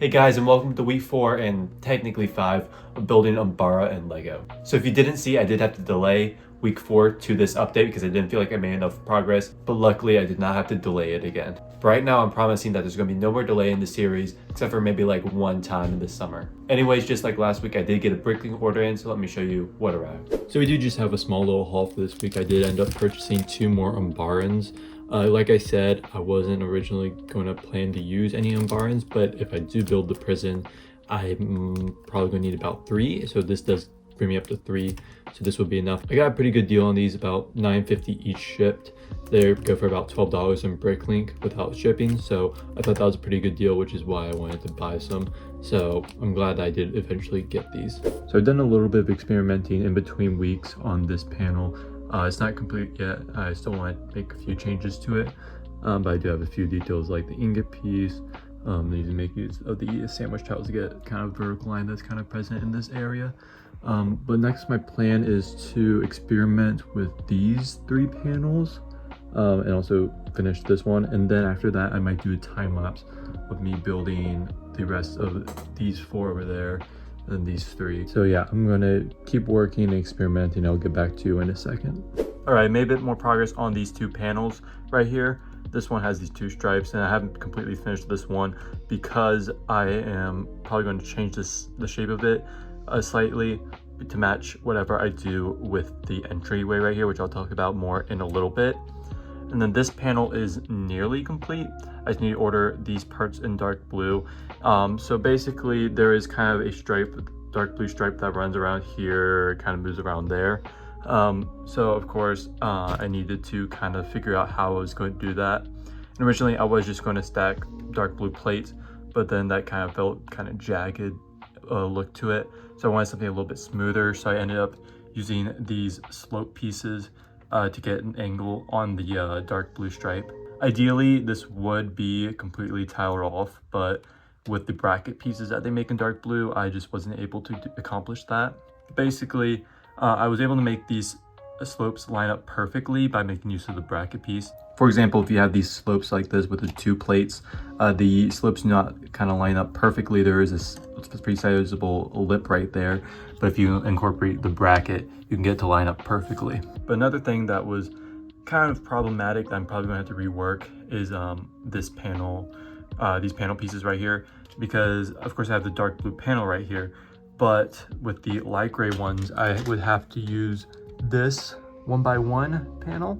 Hey guys, and welcome to week 4 and technically 5 of building UMBARA and Lego. So if you didn't see, I did have to delay week 4 to this update because I didn't feel like I made enough progress, but luckily I did not have to delay it again. But right now I'm promising that there's going to be no more delay in the series, except for maybe like one time in this summer. Anyways, just like last week, I did get a brickling order in, so let me show you what arrived. So we do just have a small little haul for this week. I did end up purchasing 2 more UMBARAs. Like I said, I wasn't originally going to plan to use any UMBARAs, but if I do build the prison, I'm probably going to need about 3. So this does bring me up to 3. So this will be enough. I got a pretty good deal on these, about $9.50 each shipped. They go for about $12 in Bricklink without shipping. So I thought that was a pretty good deal, which is why I wanted to buy some. So I'm glad I did eventually get these. So I've done a little bit of experimenting in between weeks on this panel. It's not complete yet. I still want to make a few changes to it, but I do have a few details like the ingot piece. Need to make use of the sandwich tiles to get kind of vertical line that's kind of present in this area. But next, my plan is to experiment with these 3 panels and also finish this one. And then after that, I might do a time lapse of me building the rest of these 4 over there. And these 3. So yeah, I'm gonna keep working and experimenting. I'll get back to you in a second. All right, made a bit more progress on these 2 panels right here. This one has these 2 stripes, and I haven't completely finished this one because I am probably going to change the shape of it slightly to match whatever I do with the entryway right here, which I'll talk about more in a little bit. And then this panel is nearly complete. I just need to order these parts in dark blue. So basically there is kind of a stripe, dark blue stripe that runs around here, kind of moves around there. So of course I needed to kind of figure out how I was going to do that. And originally I was just going to stack dark blue plates, but then that kind of felt kind of jagged look to it. So I wanted something a little bit smoother. So I ended up using these slope pieces to get an angle on the dark blue stripe. Ideally, this would be completely tiled off, but with the bracket pieces that they make in dark blue, I just wasn't able to accomplish that. Basically, I was able to make these slopes line up perfectly by making use of the bracket piece. For example, if you have these slopes like this with the 2 plates, the slopes do not kind of line up perfectly. There is this pretty sizable lip right there, but if you incorporate the bracket, you can get it to line up perfectly. But another thing that was kind of problematic that I'm probably going to have to rework is this panel, these panel pieces right here, because of course I have the dark blue panel right here, but with the light gray ones, I would have to use this 1x1 panel,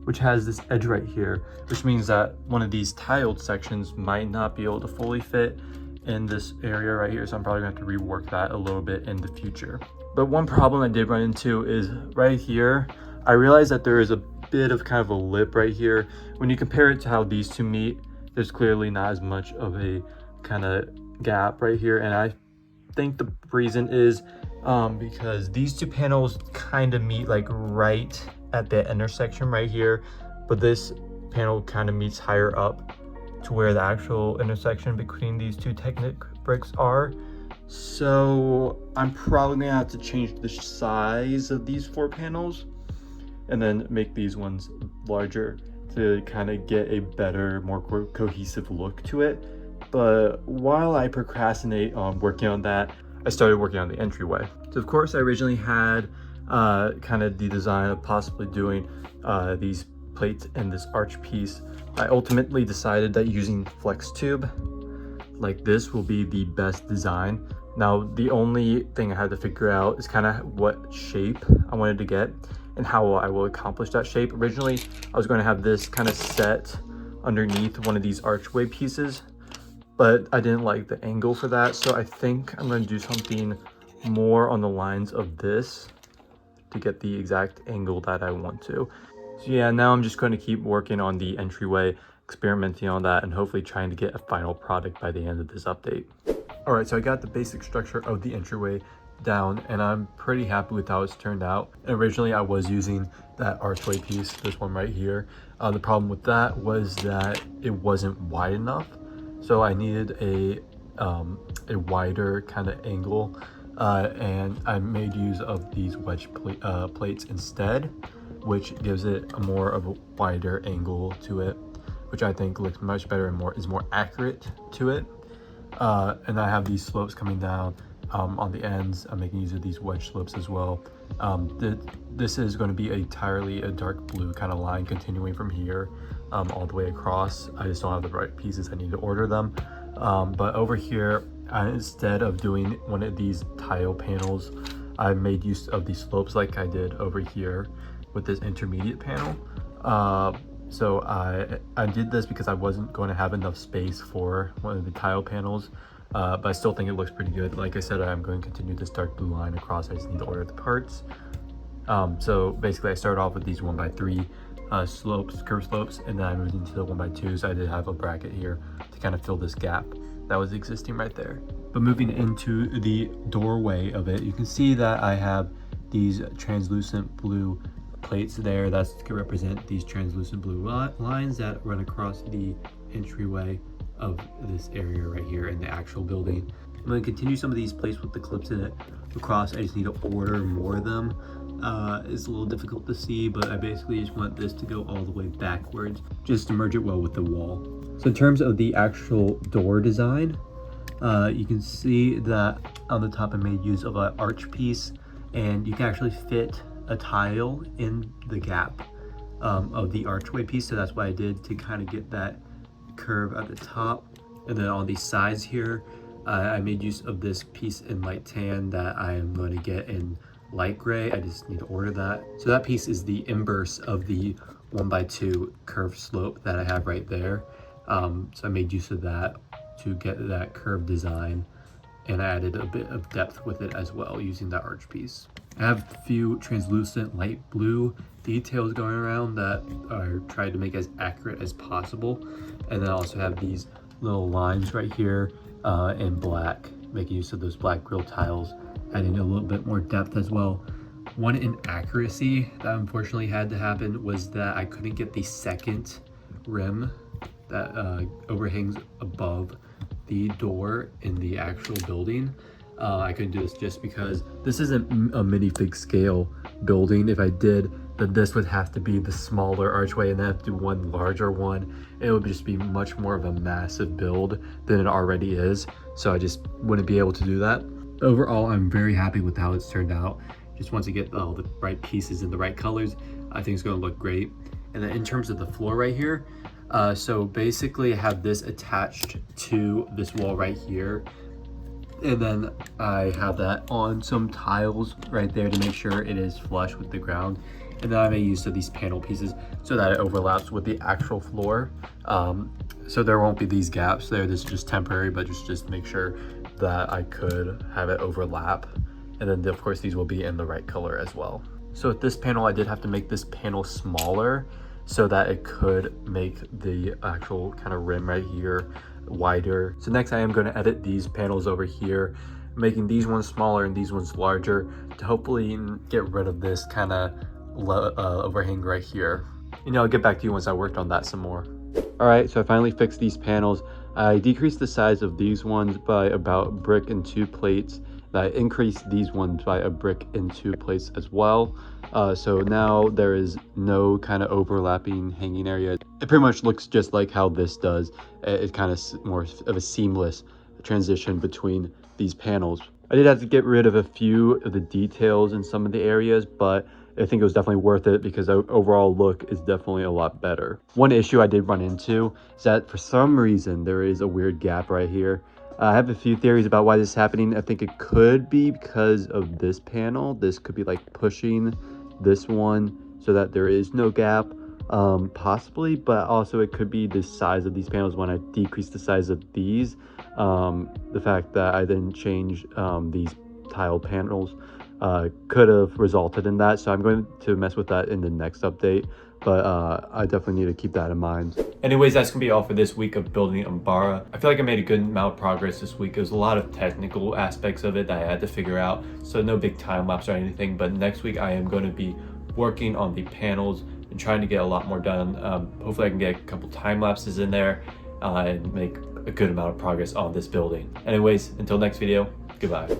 which has this edge right here, which means that one of these tiled sections might not be able to fully fit in this area right here. So I'm probably gonna have to rework that a little bit in the future. But one problem I did run into is right here. I realized that there is a bit of kind of a lip right here. When you compare it to how these 2 meet, there's clearly not as much of a kind of gap right here. And I think the reason is because these 2 panels kind of meet like right at the intersection right here, but this panel kind of meets higher up to where the actual intersection between these 2 Technic bricks are. So I'm probably gonna have to change the size of these 4 panels and then make these ones larger to kind of get a better, more cohesive look to it. But while I procrastinate on working on that, I started working on the entryway. So of course I originally had kind of the design of possibly doing these plates and this arch piece. I ultimately decided that using flex tube like this will be the best design. Now the only thing I had to figure out is kind of what shape I wanted to get and how I will accomplish that shape. Originally I was going to have this kind of set underneath one of these archway pieces, but I didn't like the angle for that. So I think I'm going to do something more on the lines of this to get the exact angle that I want to. So yeah, now I'm just going to keep working on the entryway, experimenting on that, and hopefully trying to get a final product by the end of this update. All right, so I got the basic structure of the entryway down, and I'm pretty happy with how it's turned out. Originally, I was using that archway piece, this one right here. The problem with that was that it wasn't wide enough, so I needed a wider kind of angle, and I made use of these wedge plates instead, which gives it a more of a wider angle to it, which I think looks much better and is more accurate to it. And I have these slopes coming down on the ends. I'm making use of these wedge slopes as well. This is going to be entirely a dark blue kind of line continuing from here all the way across. I just don't have the right pieces. I need to order them. But over here, instead of doing one of these tile panels, I made use of these slopes like I did over here with this intermediate panel. So I did this because I wasn't going to have enough space for one of the tile panels, but I still think it looks pretty good. Like I said, I'm going to continue this dark blue line across. I just need to order the parts. So basically I started off with these 1x3 slopes, curved slopes, and then I moved into the 1x2s. I did have a bracket here to kind of fill this gap that was existing right there. But moving into the doorway of it, you can see that I have these translucent blue plates there. That's to represent these translucent blue lines that run across the entryway of this area right here in the actual building. I'm going to continue some of these plates with the clips in it across. I just need to order more of them. It's a little difficult to see, but I basically just want this to go all the way backwards just to merge it well with the wall. So in terms of the actual door design, you can see that on the top I made use of an arch piece, and you can actually fit a tile in the gap of the archway piece. So that's what I did to kind of get that curve at the top. And then on these sides here, I made use of this piece in light tan that I am going to get in light gray. I just need to order that. So that piece is the inverse of the 1x2 curved slope that I have right there. So I made use of that to get that curved design, and I added a bit of depth with it as well using that arch piece. I have a few translucent light blue details going around that are tried to make as accurate as possible. And then I also have these little lines right here in black, making use of those black grill tiles, adding a little bit more depth as well. One inaccuracy that unfortunately had to happen was that I couldn't get the second rim that overhangs above the door in the actual building. I couldn't do this just because this isn't a minifig scale building. If I did, then this would have to be the smaller archway, and then have to do one larger one. It would just be much more of a massive build than it already is. So I just wouldn't be able to do that. Overall, I'm very happy with how it's turned out. Just once you get all the right pieces in the right colors, I think it's going to look great. And then in terms of the floor right here, so basically I have this attached to this wall right here, and then I have that on some tiles right there to make sure it is flush with the ground. And then I made use of these panel pieces so that it overlaps with the actual floor. So there won't be these gaps there. This is just temporary, but just make sure that I could have it overlap. And then of course these will be in the right color as well. So with this panel, I did have to make this panel smaller so that it could make the actual kind of rim right here wider. So next I am going to edit these panels over here, making these ones smaller and these ones larger to hopefully get rid of this kind of overhang right here. And I'll get back to you once I worked on that some more. All right, so I finally fixed these panels. I decreased the size of these ones by about a brick and 2 plates. I increased these ones by a brick and 2 plates as well. So now there is no kind of overlapping hanging area. It pretty much looks just like how this does. It's kind of more of a seamless transition between these panels. I did have to get rid of a few of the details in some of the areas, but I think it was definitely worth it because the overall look is definitely a lot better. One issue I did run into is that for some reason there is a weird gap right here. I have a few theories about why this is happening. I think it could be because of this panel. This could be like pushing this one so that there is no gap, possibly, but also it could be the size of these panels when I decrease the size of these. The fact that I didn't change these tile panels could have resulted in that. So I'm going to mess with that in the next update, but I definitely need to keep that in mind. Anyways, that's gonna be all for this week of building UMBARA. I feel like I made a good amount of progress this week. There's a lot of technical aspects of it that I had to figure out, so no big time lapse or anything, but next week I am going to be working on the panels and trying to get a lot more done. Hopefully I can get a couple time lapses in there and make a good amount of progress on this building. Anyways, until next video, goodbye.